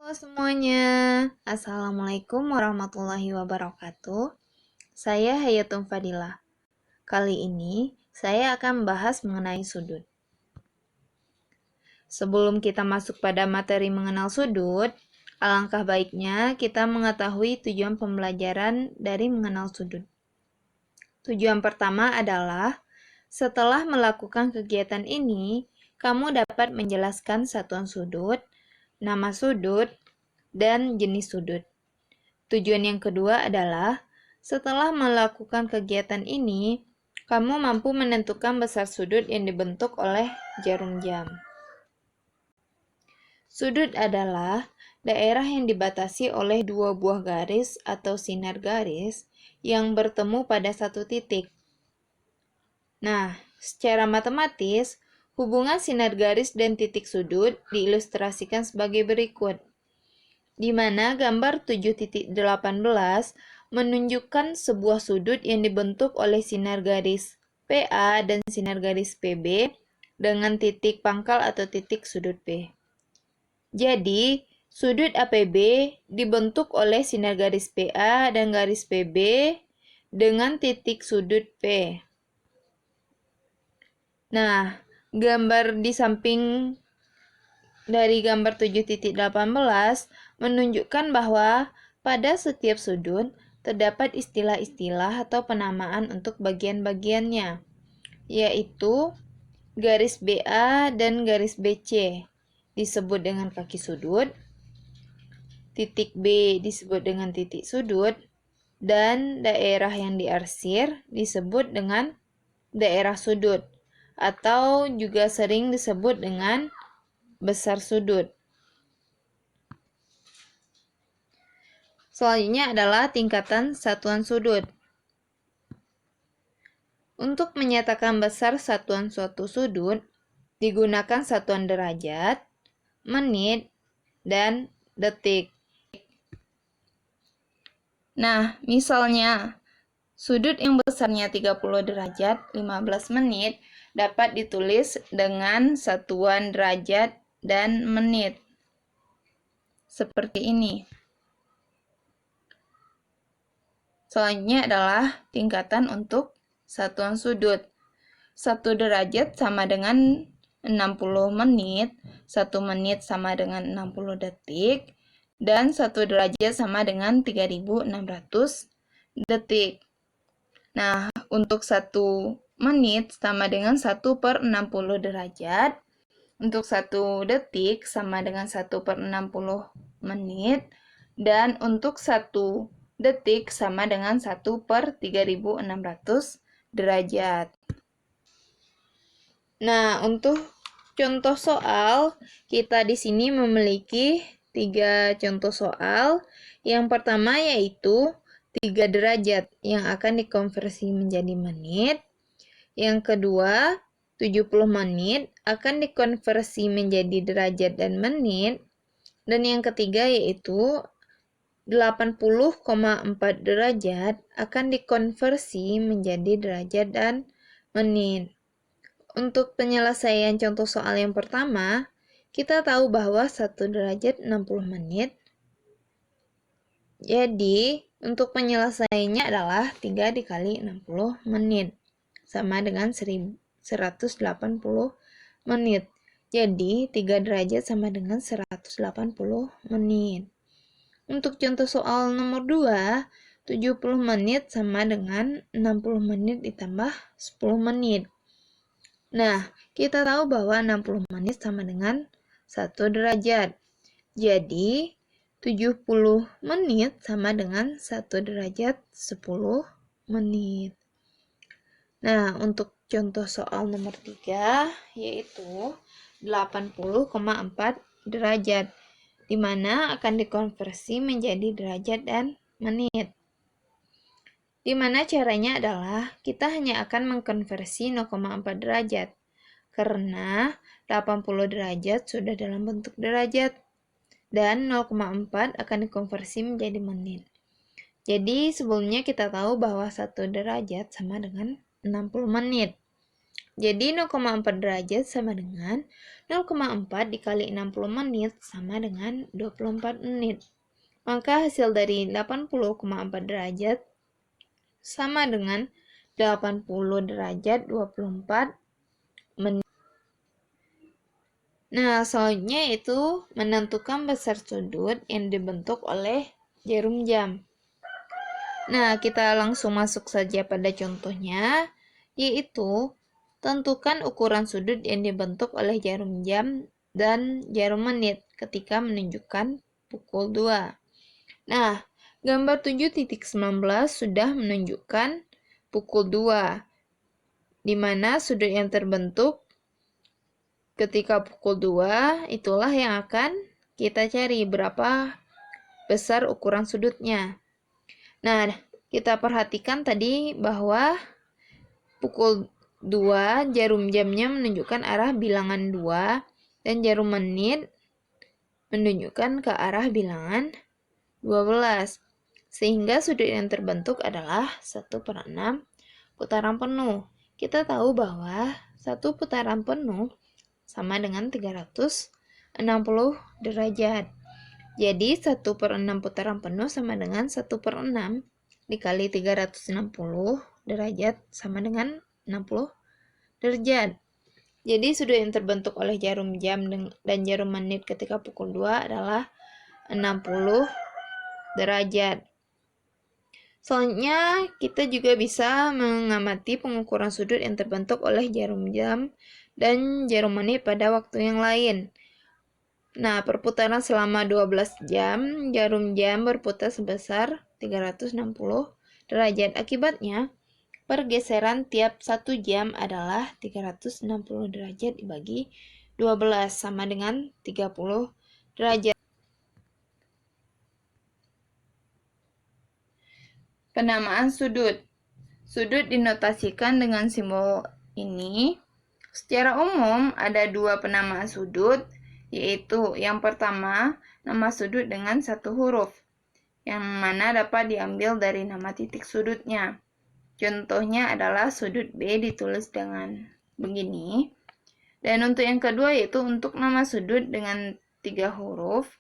Halo semuanya, Assalamualaikum warahmatullahi wabarakatuh. Saya Hayatum Fadilah. Kali ini saya akan membahas mengenai sudut. Sebelum kita masuk pada materi mengenal sudut, alangkah baiknya kita mengetahui tujuan pembelajaran dari mengenal sudut. Tujuan pertama adalah setelah melakukan kegiatan ini, kamu dapat menjelaskan satuan sudut, nama sudut, dan jenis sudut. Tujuan yang kedua adalah, setelah melakukan kegiatan ini, kamu mampu menentukan besar sudut yang dibentuk oleh jarum jam. Sudut adalah daerah yang dibatasi oleh dua buah garis atau sinar garis yang bertemu pada satu titik. Nah, secara matematis, hubungan sinar garis dan titik sudut diilustrasikan sebagai berikut, di mana gambar 7.18 menunjukkan sebuah sudut yang dibentuk oleh sinar garis PA dan sinar garis PB dengan titik pangkal atau titik sudut P. Jadi, sudut APB dibentuk oleh sinar garis PA dan garis PB dengan titik sudut P. Nah, gambar di samping dari gambar 7.18 menunjukkan bahwa pada setiap sudut terdapat istilah-istilah atau penamaan untuk bagian-bagiannya, yaitu garis BA dan garis BC disebut dengan kaki sudut, titik B disebut dengan titik sudut, dan daerah yang diarsir disebut dengan daerah sudut, atau juga sering disebut dengan besar sudut. Selanjutnya adalah tingkatan satuan sudut. Untuk menyatakan besar satuan suatu sudut, digunakan satuan derajat, menit, dan detik. Nah, misalnya, sudut yang besarnya 30 derajat 15 menit dapat ditulis dengan satuan derajat dan menit. Seperti ini. Selanjutnya adalah tingkatan untuk satuan sudut. 1 derajat sama dengan 60 menit, 1 menit sama dengan 60 detik, dan 1 derajat sama dengan 3600 detik. Nah, untuk 1 menit sama dengan 1/60 derajat, untuk 1 detik sama dengan 1/60 menit, dan untuk 1 detik sama dengan 1/3600 derajat. Nah, untuk contoh soal, kita di sini memiliki 3 contoh soal. Yang pertama yaitu 3 derajat yang akan dikonversi menjadi menit. Yang kedua, 70 menit akan dikonversi menjadi derajat dan menit. Dan yang ketiga yaitu 80,4 derajat akan dikonversi menjadi derajat dan menit. Untuk penyelesaian contoh soal yang pertama, kita tahu bahwa 1 derajat 60 menit. Jadi, untuk penyelesaiannya adalah 3 dikali 60 menit, sama dengan 180 menit. Jadi, 3 derajat sama dengan 180 menit. Untuk contoh soal nomor 2, 70 menit sama dengan 60 menit ditambah 10 menit. Nah, kita tahu bahwa 60 menit sama dengan 1 derajat. Jadi, 70 menit sama dengan 1 derajat 10 menit. Nah, untuk contoh soal nomor 3, yaitu 80,4 derajat, di mana akan dikonversi menjadi derajat dan menit. Di mana caranya adalah kita hanya akan mengkonversi 0,4 derajat, karena 80 derajat sudah dalam bentuk derajat, dan 0,4 akan dikonversi menjadi menit. Jadi sebelumnya kita tahu bahwa 1 derajat sama dengan 60 menit. Jadi 0,4 derajat sama dengan 0,4 dikali 60 menit sama dengan 24 menit. Maka hasil dari 80,4 derajat sama dengan 80 derajat 24 menit. Nah, selanjutnya itu menentukan besar sudut yang dibentuk oleh jarum jam. Nah, kita langsung masuk saja pada contohnya, yaitu tentukan ukuran sudut yang dibentuk oleh jarum jam dan jarum menit ketika menunjukkan pukul 2. Nah, gambar 7.19 sudah menunjukkan pukul 2, di mana sudut yang terbentuk ketika pukul 2 itulah yang akan kita cari berapa besar ukuran sudutnya. Nah, kita perhatikan tadi bahwa pukul 2 jarum jamnya menunjukkan arah bilangan 2 dan jarum menit menunjukkan ke arah bilangan 12. Sehingga sudut yang terbentuk adalah 1/6 putaran penuh. Kita tahu bahwa 1 putaran penuh sama dengan 360 derajat. Jadi 1/6 putaran penuh sama dengan 1/6 dikali 360 derajat sama dengan 60 derajat. Jadi sudut yang terbentuk oleh jarum jam dan jarum menit ketika pukul 2 adalah 60 derajat. Selanjutnya, kita juga bisa mengamati pengukuran sudut yang terbentuk oleh jarum jam dan jarum menit pada waktu yang lain. Nah, perputaran selama 12 jam, jarum jam berputar sebesar 360 derajat. Akibatnya, pergeseran tiap 1 jam adalah 360 derajat dibagi 12 sama dengan 30 derajat. Penamaan sudut. Sudut dinotasikan dengan simbol ini. Secara umum ada 2 penamaan sudut, yaitu yang pertama nama sudut dengan 1 huruf, yang mana dapat diambil dari nama titik sudutnya. Contohnya adalah sudut B ditulis dengan begini. Dan untuk yang kedua yaitu untuk nama sudut dengan 3 huruf,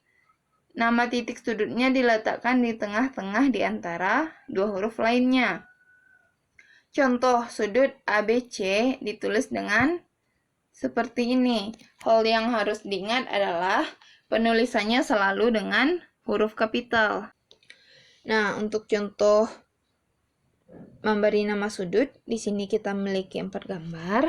nama titik sudutnya diletakkan di tengah-tengah di antara 2 huruf lainnya. Contoh sudut ABC ditulis dengan seperti ini. Hal yang harus diingat adalah penulisannya selalu dengan huruf kapital. Nah, untuk contoh memberi nama sudut, di sini kita memiliki 4 gambar,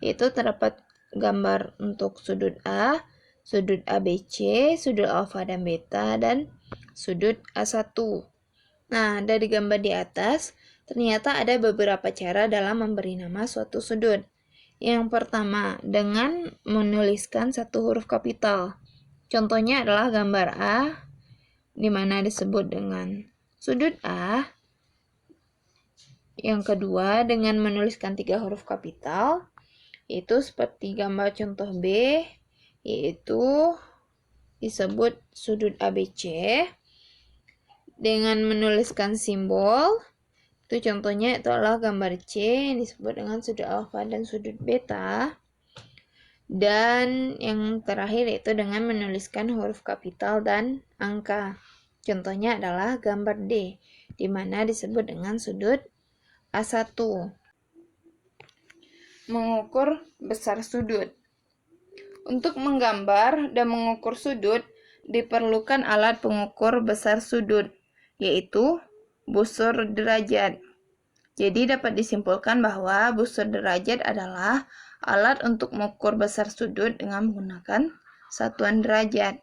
yaitu terdapat gambar untuk sudut A, sudut ABC, sudut alfa dan beta, dan sudut A1. Nah, dari gambar di atas, ternyata ada beberapa cara dalam memberi nama suatu sudut. Yang pertama, dengan menuliskan 1 huruf kapital. Contohnya adalah gambar A, di mana disebut dengan sudut A. Yang kedua, dengan menuliskan 3 huruf kapital, yaitu seperti gambar contoh B, yaitu disebut sudut ABC. Dengan menuliskan simbol, itu contohnya itu adalah gambar C yang disebut dengan sudut alfa dan sudut beta. Dan yang terakhir yaitu dengan menuliskan huruf kapital dan angka. Contohnya adalah gambar D, di mana disebut dengan sudut A1. Mengukur besar sudut. Untuk menggambar dan mengukur sudut, diperlukan alat pengukur besar sudut, yaitu busur derajat. Jadi dapat disimpulkan bahwa busur derajat adalah alat untuk mengukur besar sudut dengan menggunakan satuan derajat.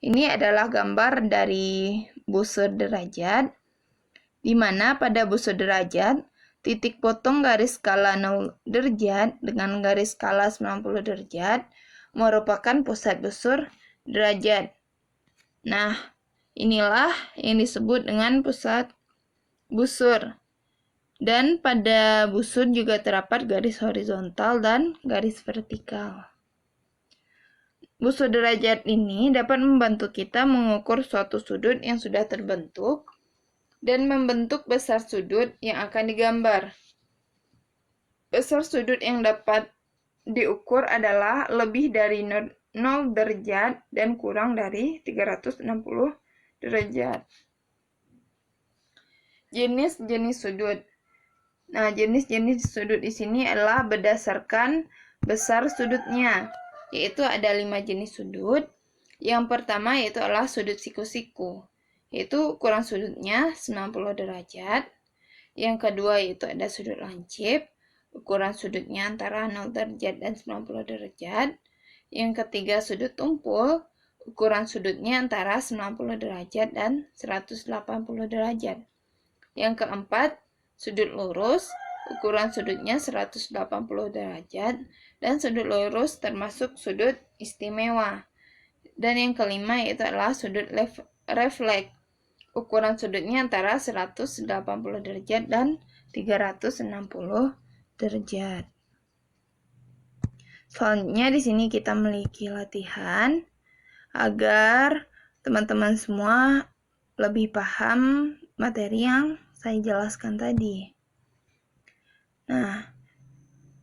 Ini adalah gambar dari busur derajat, di mana pada busur derajat, titik potong garis skala 0 derajat dengan garis skala 90 derajat merupakan pusat busur derajat. Nah, inilah yang disebut dengan pusat busur. Dan pada busur juga terdapat garis horizontal dan garis vertikal. Busur derajat ini dapat membantu kita mengukur suatu sudut yang sudah terbentuk dan membentuk besar sudut yang akan digambar. besar sudut yang dapat diukur adalah lebih dari 0 derajat dan kurang dari 360 derajat. Jenis-jenis sudut. Nah, jenis-jenis sudut di sini adalah berdasarkan besar sudutnya, yaitu ada 5 jenis sudut. Yang pertama yaitu adalah sudut siku-siku, yaitu ukuran sudutnya 90 derajat. Yang kedua yaitu ada sudut lancip, ukuran sudutnya antara 0 derajat dan 90 derajat. Yang ketiga sudut tumpul, ukuran sudutnya antara 90 derajat dan 180 derajat. Yang keempat, sudut lurus, ukuran sudutnya 180 derajat, dan sudut lurus termasuk sudut istimewa. Dan yang kelima yaitu adalah sudut refleks, ukuran sudutnya antara 180 derajat dan 360 derajat. Selanjutnya di sini kita memiliki latihan agar teman-teman semua lebih paham materi yang saya jelaskan tadi. Nah,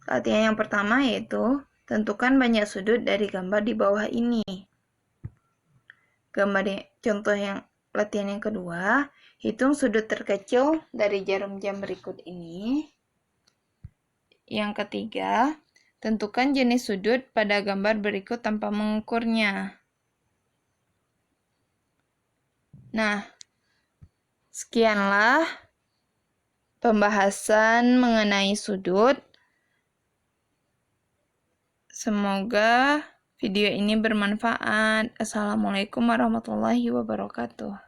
latihan yang pertama yaitu tentukan banyak sudut dari gambar di bawah ini. Contoh yang latihan yang kedua, hitung sudut terkecil dari jarum jam berikut ini. Yang ketiga, tentukan jenis sudut pada gambar berikut tanpa mengukurnya. Nah, sekianlah pembahasan mengenai sudut. Semoga video ini bermanfaat. Assalamualaikum warahmatullahi wabarakatuh.